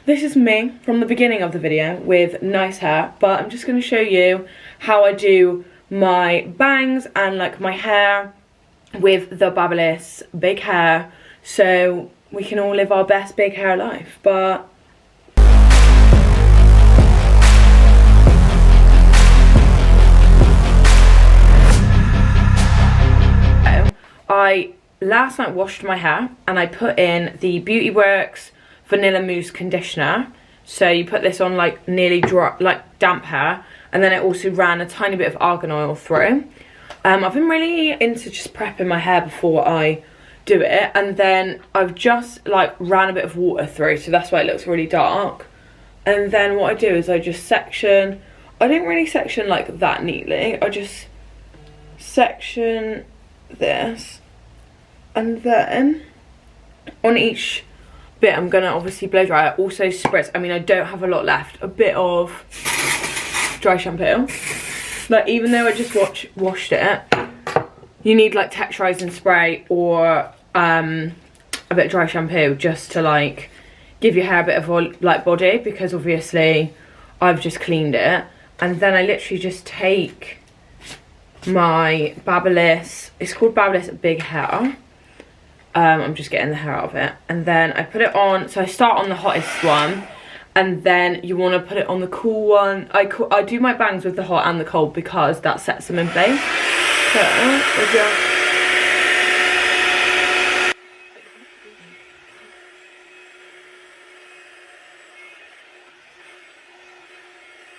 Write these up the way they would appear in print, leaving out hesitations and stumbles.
this is me from the beginning of the video with nice hair, but I'm just going to show you how I do my bangs and like my hair with the Babyliss big hair, so we can all live our best big hair life. But I last night washed my hair and I put in the Beauty Works Vanilla Mousse Conditioner. So you put this on like nearly dry, like damp hair, and then it also ran a tiny bit of argan oil through. I've been really into just prepping my hair before I do it, and then I've just like ran a bit of water through, so that's why it looks really dark. And then what I do is I just section, I don't really section like that neatly, I just section this, and then on each bit I'm gonna obviously blow dry. I also spritz, I mean I don't have a lot left, a bit of dry shampoo. Like even though I just washed it, you need like texturizing spray or a bit of dry shampoo just to like give your hair a bit of like body, because obviously I've just cleaned it. And then I literally just take my Babyliss, it's called Babyliss Big Hair. I'm just getting the hair out of it, and then I put it on. So I start on the hottest one, and then you want to put it on the cool one. I do my bangs with the hot and the cold because that sets them in place.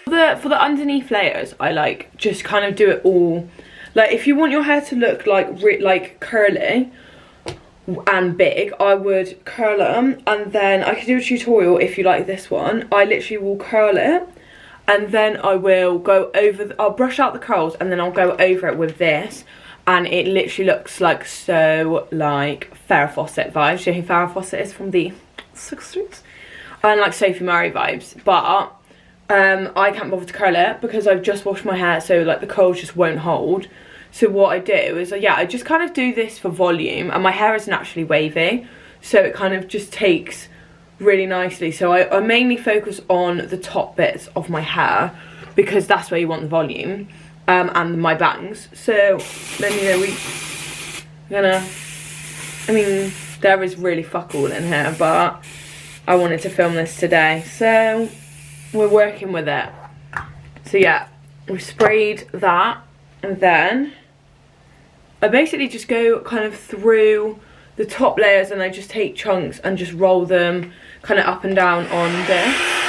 So for the underneath layers, I like just kind of do it all. Like if you want your hair to look like curly and big, I would curl them, and then I could do a tutorial if you like this one. I literally will curl it, and then I will go over I'll brush out the curls, and then I'll go over it with this, and it literally looks like so like Farrah Fawcett vibes. You know who Farrah Fawcett is from the 60s? And like Sophie Murray vibes. But I can't bother to curl it because I've just washed my hair, so like the curls just won't hold. So what I do is, yeah, I just kind of do this for volume, and my hair is naturally wavy, so it kind of just takes really nicely. So I mainly focus on the top bits of my hair because that's where you want the volume, and my bangs. So then, you know, we're gonna, I mean, there is really fuck all in here, but I wanted to film this today, so we're working with it. So yeah, we've sprayed that, and then I basically just go kind of through the top layers, and I just take chunks and just roll them kind of up and down on this.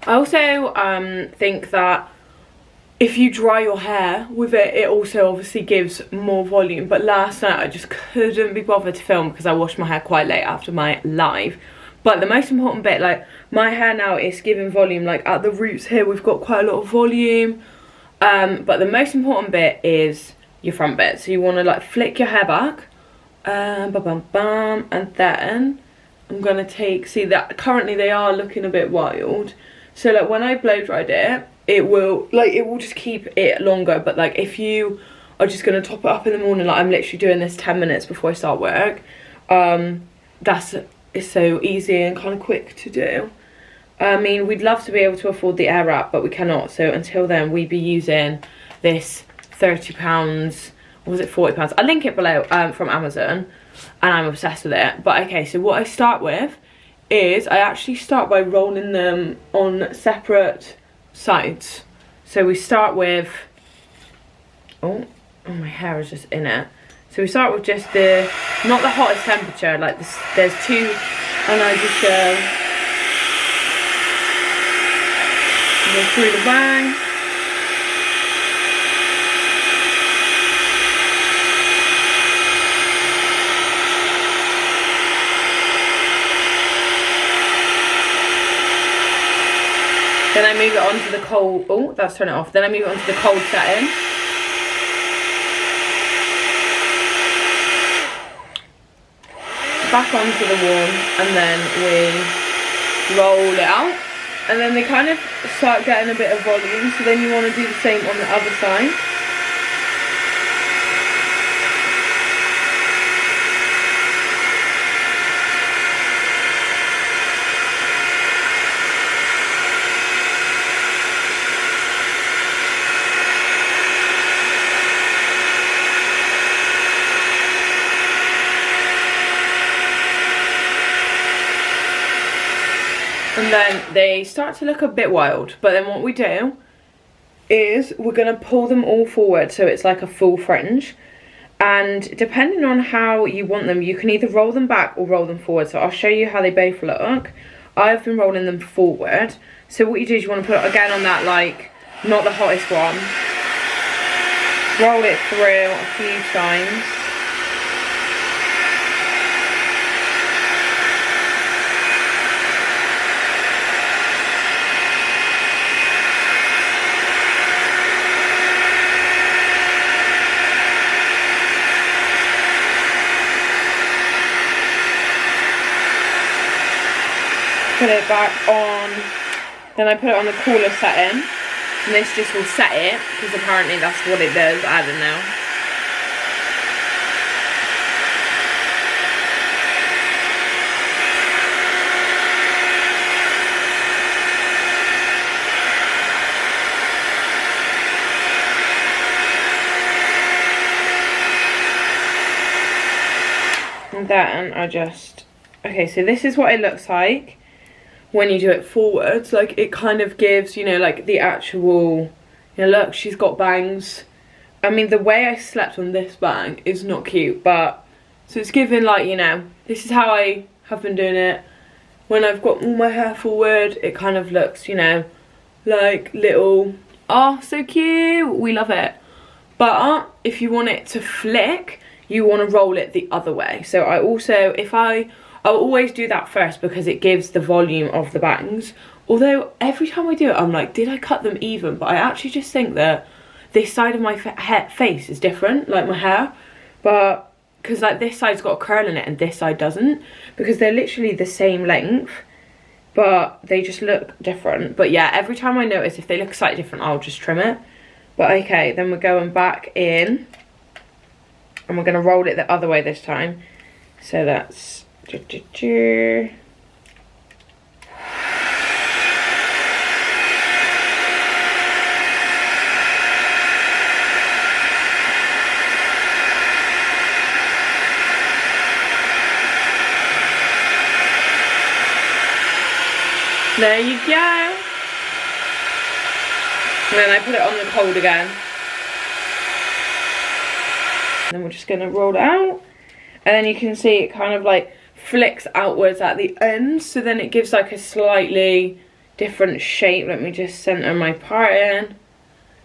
I also think that if you dry your hair with it, it also obviously gives more volume. But last night I just couldn't be bothered to film because I washed my hair quite late after my live. But the most important bit, like my hair now is giving volume, like at the roots here we've got quite a lot of volume. But the most important bit is your front bit. So you want to like flick your hair back, and then I'm gonna take, see that currently they are looking a bit wild. So like when I blow dried it, it will just keep it longer. But like if you are just gonna top it up in the morning, like I'm literally doing this 10 minutes before I start work, it's so easy and kind of quick to do. I mean, we'd love to be able to afford the air wrap, but we cannot. So until then, we'd be using this £30, or was it £40? I'll link it below, from Amazon, and I'm obsessed with it. But okay, so what I start with is I actually start by rolling them on separate sides. So we start with, oh my hair is just in it. So we start with just not the hottest temperature, like this, there's two, and I just go through the bang. Then I move it on to the cold, oh, that's turn it off. Then I move it on to the cold setting. back onto the wand, and then we roll it out. And then they kind of start getting a bit of volume, so then you want to do the same on the other side. And then they start to look a bit wild, but then what we do is we're going to pull them all forward so it's like a full fringe. And depending on how you want them, you can either roll them back or roll them forward. So I'll show you how they both look. I've been rolling them forward. So what you do is you want to put it again on that, like, not the hottest one. Roll it through a few times. Put it back on, then I put it on the cooler setting, and this just will set it, because apparently that's what it does, I don't know. And then I just, okay, so this is what it looks like when you do it forwards. Like, it kind of gives, you know, like the actual, you know, look, she's got bangs. I mean, the way I slept on this bang is not cute, but, so it's giving, like, you know, this is how I have been doing it. When I've got all my hair forward, it kind of looks, you know, like little, oh, so cute, we love it. But if you want it to flick, you want to roll it the other way. So I also, I'll always do that first because it gives the volume of the bangs. Although every time I do it, I'm like, did I cut them even? But I actually just think that this side of my face is different, like my hair. But, because like this side's got a curl in it and this side doesn't. Because they're literally the same length, but they just look different. But yeah, every time I notice if they look slightly different, I'll just trim it. But okay, then we're going back in. And we're going to roll it the other way this time. So that's... There you go. And then I put it on the cold again. And then we're just going to roll it out. And then you can see it kind of like flicks outwards at the end. So then it gives like a slightly different shape. Let me just center my part in.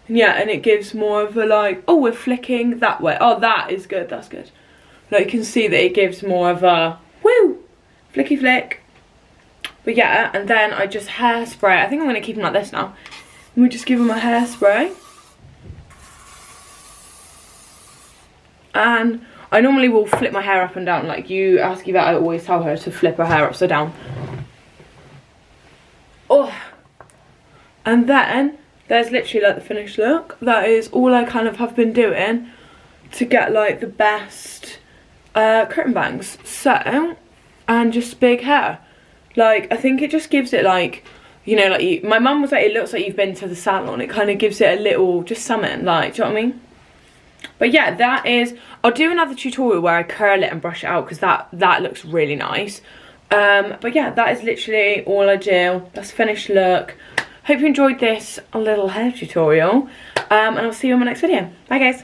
And yeah, and it gives more of a like, oh, we're flicking that way. Oh, that is good. That's good. Like you can see that it gives more of a, woo, flicky flick. But yeah, and then I just hairspray. I think I'm going to keep them like this now. And we just give them a hairspray. And I normally will flip my hair up and down. Like you ask you that, I always tell her to flip her hair upside down. Oh. And then there's literally like the finished look. That is all I kind of have been doing to get like the best curtain bangs. So, and just big hair. Like, I think it just gives it like, you know, like my mum was like, it looks like you've been to the salon. It kind of gives it a little, just something, like, do you know what I mean? But yeah, that is, I'll do another tutorial where I curl it and brush it out because that looks really nice. But yeah, that is literally all I do. That's finished look. Hope you enjoyed this little hair tutorial. And I'll see you in my next video. Bye guys.